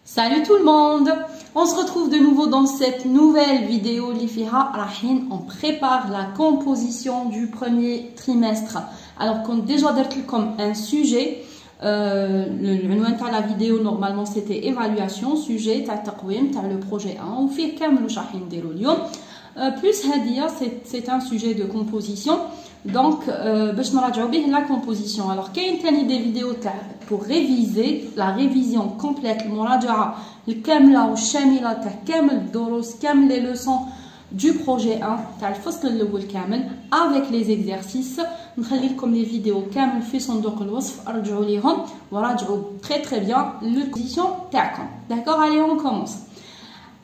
Salut tout le monde! On se retrouve de nouveau dans cette nouvelle vidéo. On prépare la composition du premier trimestre. Alors qu'on déjà dit comme un sujet, le nom de la vidéo normalement c'était évaluation, sujet, le projet 1. On fait plus Hadia, c'est un sujet de composition. Donc, la composition. Alors, qu'il y a des vidéos pour réviser, la révision complète, les leçons du projet 1, avec les exercices. Comme les vidéos, très très bien la position. D'accord, allez, on commence.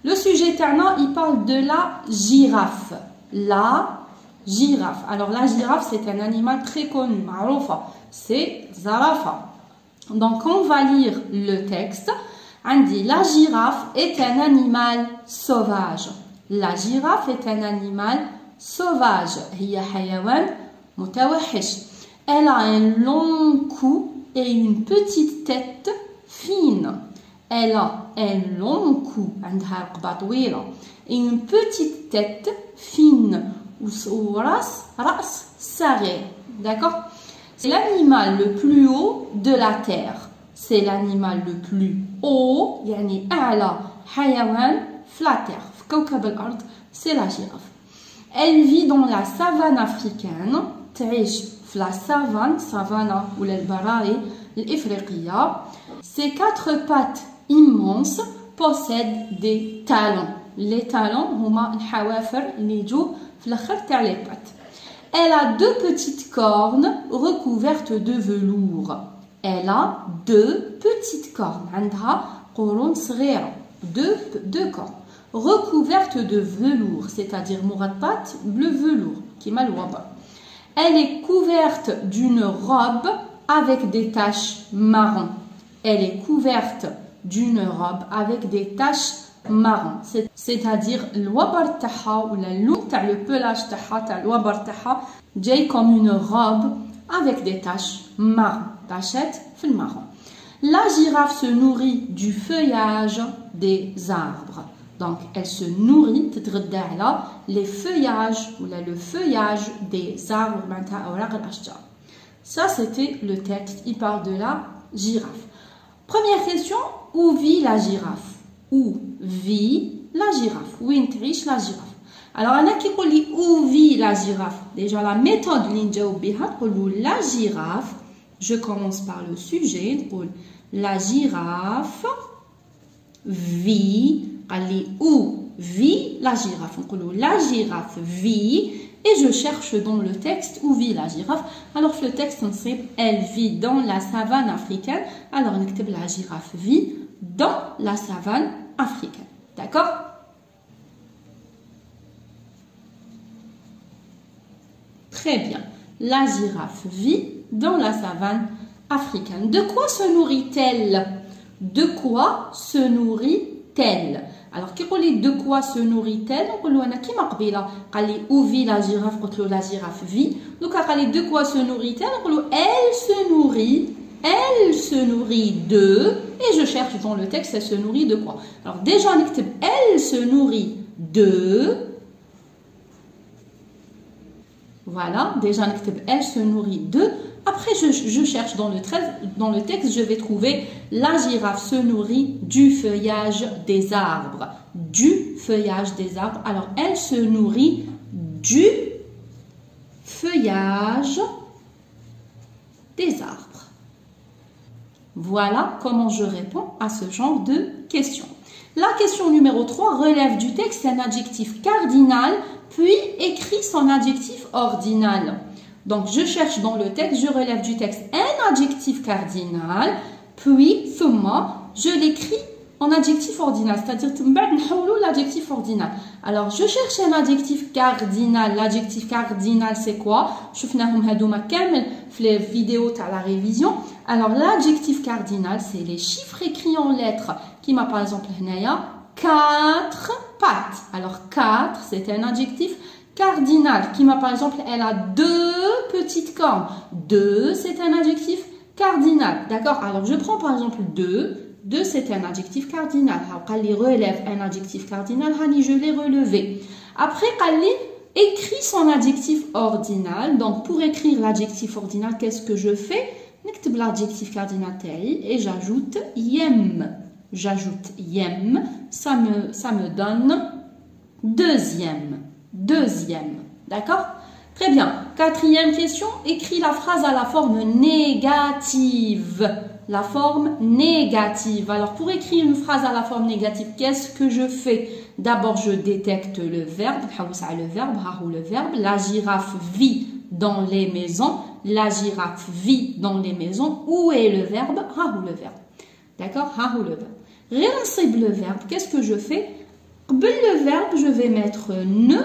Le sujet terminant, il parle de la girafe. La girafe. Alors la girafe, c'est un animal très connu. C'est Zarafa. Donc on va lire le texte. On dit la girafe est un animal sauvage. La girafe est un animal sauvage. Elle a un long cou et une petite tête fine. Elle a un long cou et une petite tête fine. D'accord? C'est l'animal le plus haut de la terre. C'est l'animal le plus haut, yani a'la hayawan la terre. C'est la girafe. Elle vit dans la savane africaine. تعيش في la savane ou l'Albarari, l'Ifriqiya. Ses quatre pattes immenses possèdent des talons. Les talons, huma al-hawafir li jou fi l'akhir t'a les pattes. Elle a deux petites cornes recouvertes de velours. Elle a deux petites cornes. عندها قرون صغيرة. Deux cornes recouvertes de velours, c'est-à-dire mourabbat, bleu velours, qui m'a le waba. Elle est couverte d'une robe avec des taches marron. Elle est couverte d'une robe avec des taches marron. C'est-à-dire le wabar taha ou le pelage taha, le wabar taha, j'ai comme une robe avec des taches marron. Tachette fil marron. La girafe se nourrit du feuillage des arbres. Donc, elle se nourrit les feuillages ou le feuillage des arbres. Ça, c'était le texte. Il parle de la girafe. Première question, où vit la girafe? Où vit la girafe? Où intriche la girafe? Alors, on a qui dit où vit la girafe? Déjà, la méthode la girafe, je commence par le sujet. La girafe vit. Où vit la girafe? La girafe vit. Et je cherche dans le texte où vit la girafe. Alors, le texte, elle vit dans la savane africaine. Alors, on écrit la girafe vit dans la savane africaine. D'accord? Très bien. La girafe vit dans la savane africaine. De quoi se nourrit-elle? De quoi se nourrit-elle? Alors, qui dit de quoi se nourrit-elle? On dit où vit la girafe? La girafe vit. Donc, de quoi se nourrit-elle? On dit elle se nourrit de. Et je cherche dans le texte, elle se nourrit de quoi? Alors, déjà, on écrit elle se nourrit de. Voilà, déjà, on écrit elle se nourrit de. Après, je cherche dans le texte, je vais trouver la girafe se nourrit du feuillage des arbres. Du feuillage des arbres. Alors, elle se nourrit du feuillage des arbres. Voilà comment je réponds à ce genre de questions. La question numéro 3 relève du texte un adjectif cardinal, puis écrit son adjectif ordinal. Donc, je cherche dans le texte, je relève du texte un adjectif cardinal, puis, je l'écris en adjectif ordinal, c'est-à-dire l'adjectif ordinal. Alors, je cherche un adjectif cardinal. L'adjectif cardinal, c'est quoi? Je fais les vidéos à la révision. Alors, l'adjectif cardinal, c'est les chiffres écrits en lettres, qui m'a par exemple 4 pattes. Alors, 4, c'est un adjectif cardinal, qui m'a par exemple, elle a 2 petites cornes. 2, c'est un adjectif cardinal. D'accord? Alors, je prends par exemple 2 2 c'est un adjectif cardinal. Il relève un adjectif cardinal, je l'ai relevé. Après, écrit son adjectif ordinal. Donc, pour écrire l'adjectif ordinal, qu'est-ce que je fais? N'écris l'adjectif cardinal et j'ajoute yem. J'ajoute yem. Ça me donne deuxième. D'accord? Très bien. Quatrième question. Écris la phrase à la forme négative. La forme négative. Alors, pour écrire une phrase à la forme négative, qu'est-ce que je fais? D'abord, je détecte le verbe. Le verbe. La girafe vit dans les maisons. La girafe vit dans les maisons. Où est le verbe? Le verbe. D'accord? Le verbe. Réinscrire le verbe. Qu'est-ce que je fais? Le verbe, je vais mettre ne.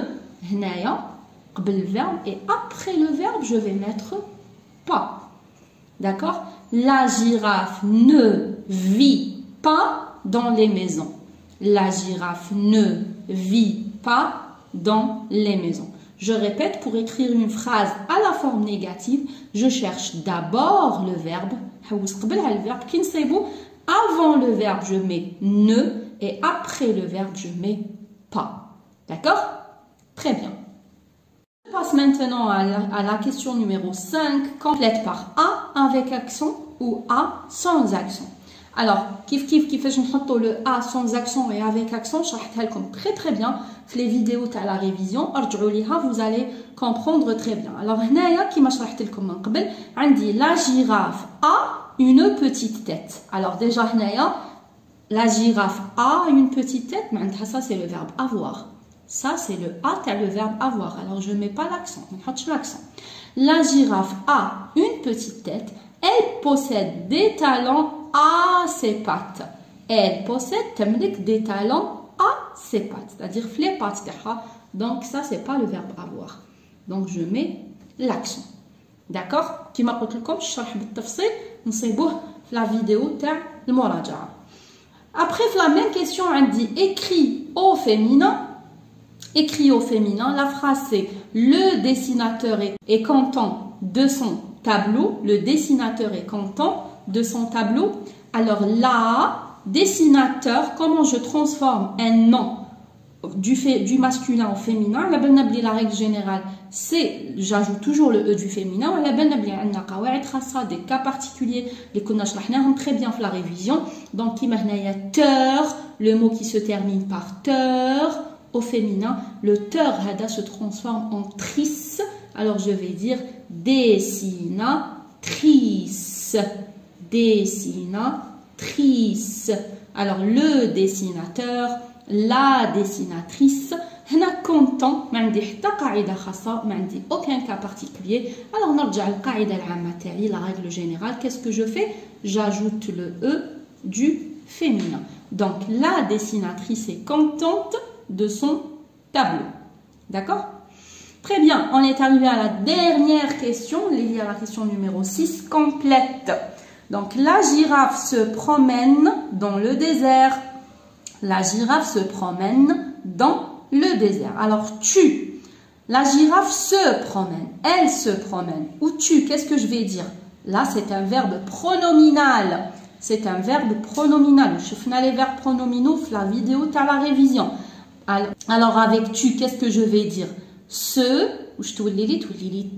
Le verbe. Et après le verbe, je vais mettre pas. D'accord? La girafe ne vit pas dans les maisons. La girafe ne vit pas dans les maisons. Je répète, pour écrire une phrase à la forme négative, je cherche d'abord le verbe. Avant le verbe, je mets ne et après le verbe, je mets pas. D'accord? Très bien. Je passe maintenant à la question numéro 5. Complète par A avec accent ou A sans accent. Alors, kif je mets le A sans accent et avec accent, je vais vous très bien les vidéos de la révision. Vous allez comprendre très bien. Alors, la girafe a une petite tête. Alors, déjà, la girafe a une petite tête, mais ça c'est le verbe avoir. Ça c'est le A, le verbe avoir. Alors, je ne mets pas l'accent. La girafe a une petite tête. Elle possède des talons à ses pattes. Elle possède des talons à ses pattes. C'est-à-dire les pattes. Donc, ça, c'est pas le verbe avoir. Donc, je mets l'accent. D'accord? Qui m'a dit comme je vais la vidéo de l'muraja'a. Après, la même question, on dit écrit au féminin. Écrit au féminin. La phrase, c'est le dessinateur est content de son tableau. Le dessinateur est content de son tableau. Alors là, dessinateur, comment je transforme un nom du masculin au féminin? La règle générale, c'est, j'ajoute toujours le E du féminin. On a des cas particuliers, les connaissances très bien fait la révision. Donc, il y a teur, le mot qui se termine par teur au féminin. Le teur se transforme en trice. Alors, je vais dire dessinatrice. Dessinatrice. Alors, le dessinateur, la dessinatrice, هنا content, ما عندي حتى قاعدة خاصة, ما عندي aucun cas particulier. Alors, نرجع للقاعدة العامة تاعي, la règle générale. Qu'est-ce que je fais? J'ajoute le E du féminin. Donc, la dessinatrice est contente de son tableau. D'accord? Très bien, on est arrivé à la dernière question, liée à la question numéro 6, complète. Donc, la girafe se promène dans le désert. La girafe se promène dans le désert. Alors, la girafe se promène, elle se promène. Ou qu'est-ce que je vais dire? Là, c'est un verbe pronominal. C'est un verbe pronominal. Je fais les verbes pronominaux dans la vidéo de la révision. Alors, avec qu'est-ce que je vais dire? Ce, ou je te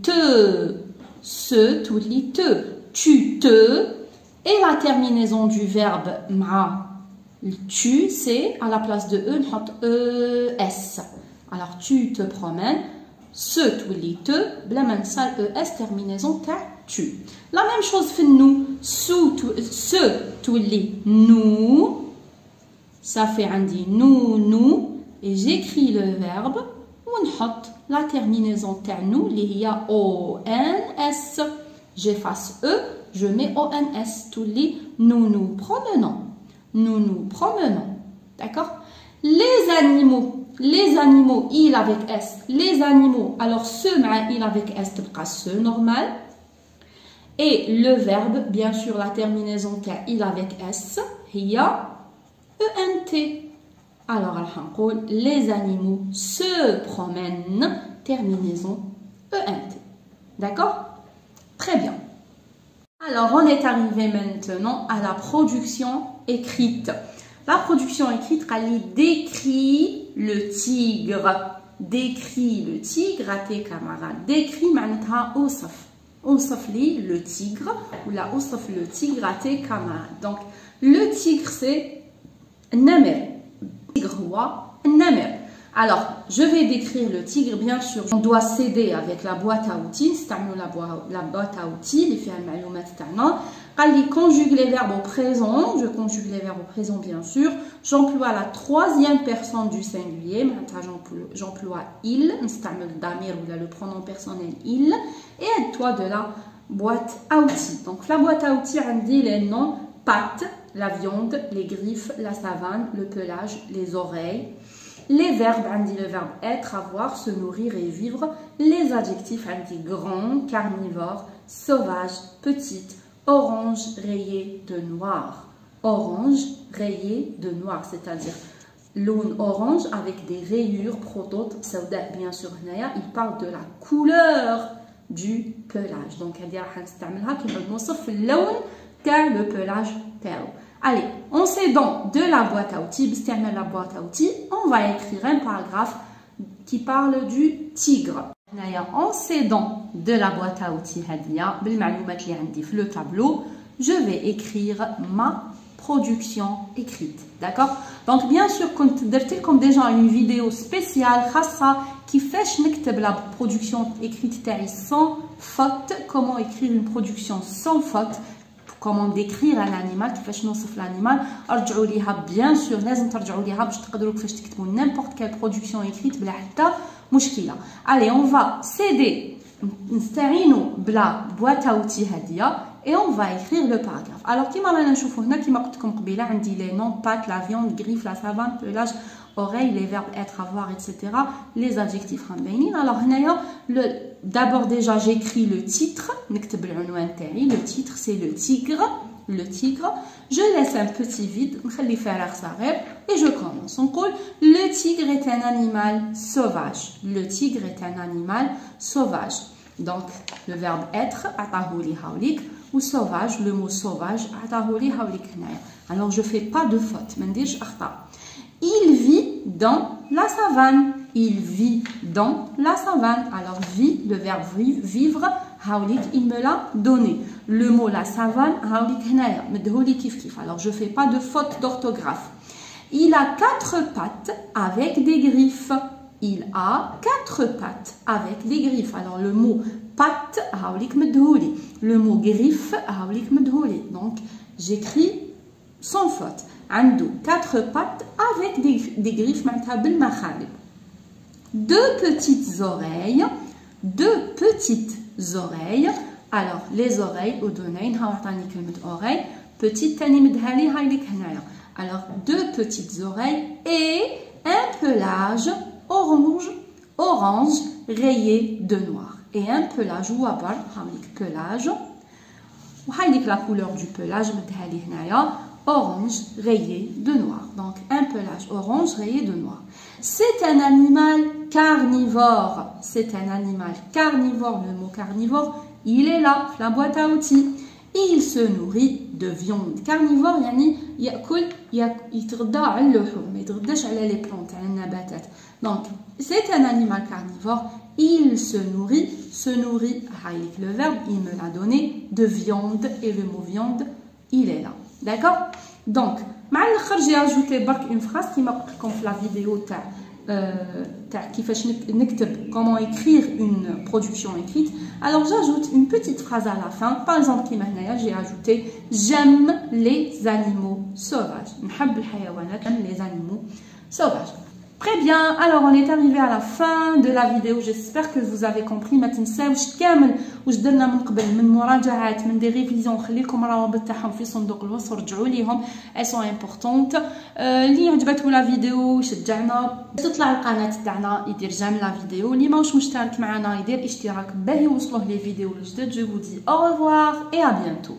te. Ce, te. Tu te. Et la terminaison du verbe ma. Tu, c'est à la place de E, ES. Alors, tu te promènes. Ce, te. Blamansa, ES, terminaison ta, tu. La même chose fait nous. Ce, nous. Ça fait un dit nous. Et j'écris le verbe. La terminaison ta nous, il y a ONS. J'efface E, je mets ONS. Nous nous promenons. Nous nous promenons. D'accord? Les animaux, il avec S. Les animaux, alors ce, il avec S, ce normal. Et le verbe, bien sûr, la terminaison il avec S, il y a ENT. Alors, les animaux se promènent, terminaison ENT. D'accord? Très bien. Alors, on est arrivé maintenant à la production écrite. La production écrite, elle décrit le tigre. Décrit le tigre à tes camarades. Décrit, معناتها أوصف لي le tigre ou la أوصف le tigre à tes camarades. Donc, le tigre, c'est النمر. Le tigre, c'est النمر. Alors, je vais décrire le tigre, bien sûr. On doit s'aider avec la boîte à outils. C'est la boîte à outils, les faits à conjugue les verbes au présent. Je conjugue les verbes au présent, bien sûr. J'emploie la troisième personne du singulier. J'emploie il. Le pronom personnel il. Et aide-toi de la boîte à outils. Donc, la boîte à outils, on dit les noms pâtes, la viande, les griffes, la savane, le pelage, les oreilles. Les verbes, on dit le verbe être, avoir, se nourrir et vivre. Les adjectifs, on dit grand, carnivore, sauvage, petite, orange rayé de noir. Orange rayé de noir, c'est-à-dire l'aune orange avec des rayures, prototes, bien sûr, il parle de la couleur du pelage. Donc, on va le pelage. Allez, en s'aidant de la boîte à outils, on va écrire un paragraphe qui parle du tigre. En s'aidant de la boîte à outils, le tableau, je vais écrire ma production écrite. D'accord? Donc, bien sûr, comme déjà une vidéo spéciale qui fait la production écrite sans faute, comment écrire une production sans faute. Comment décrire un animal, كيفاش نوصف l'animal. ارجعوا ليها bien sûr, لازم ترجعوا ليها باش تقدروا كيفاش تكتبوا n'importe quelle production écrite بلا حتى مشكله. Allez, on va s'aider, نستعينوا بلا boîte à outils هاديه et on va écrire le paragraphe. Alors كيما رانا نشوفوا هنا كيما قلت لكم قبيله عندي les noms pâtes, la viande, griffe, la savane, pelage, oreille, les verbes être, avoir, etc. Les adjectifs alors d'abord déjà j'écris le titre. Le titre c'est le tigre. Le tigre. Je laisse un petit vide et je commence. On dit le tigre est un animal sauvage. Le tigre est un animal sauvage. Donc le verbe être ou sauvage, le mot sauvage alors je fais pas de faute. Il vit dans la savane. Il vit dans la savane. Alors, vit, le verbe vivre, il me l'a donné. Le mot la savane, alors je ne fais pas de faute d'orthographe. Il a 4 pattes avec des griffes. Il a 4 pattes avec des griffes. Alors, le mot patte, le mot griffe, donc j'écris sans faute. عنده 4 pattes avec des griffes معناتها بالمخالب. 2 petites oreilles. 2 petites oreilles. Alors les oreilles أذنين ها عطاني كلمة oreille. Petite تاني مدها لي هاي لك هنايا. Alors 2 petites oreilles et un pelage orange rayé de noir. Et un pelage ou abar هاوليك pelage. وهاي لك la couleur du pelage مدها لي هنايا. Orange rayé de noir. Donc, un pelage orange rayé de noir. C'est un animal carnivore. C'est un animal carnivore. Le mot carnivore, il est là, la boîte à outils. Il se nourrit de viande. Carnivore, يعني يأكل يتغدى على اللحوم ما يتغداش على les plantes على النباتات. Donc, c'est un animal carnivore. Il se nourrit, le verbe, il me l'a donné, de viande. Et le mot viande, il est là. D'accord? Donc, j'ai ajouté une phrase qui m'a comme la vidéo comment écrire une production écrite. Alors, j'ajoute une petite phrase à la fin. Par exemple, j'ai ajouté j'aime les animaux sauvages. J'aime les animaux sauvages. Très bien, alors on est arrivé à la fin de la vidéo, j'espère que vous avez compris. ما تنساوش كامل واش درنا من قبل من مراجعات من دي ريفيزيون، خليكم الروابط تاعهم في صندوق الوصف ورجعوا ليهم، elles sont importantes. اللي عجبته لا فيديو يشجعنا تطلع القناه تاعنا يدير جيم لا فيديو، اللي ماهوش مشترك معنا يدير اشتراك باه يوصلوه لي فيديو الجدد. Je vous dis au revoir et à bientôt.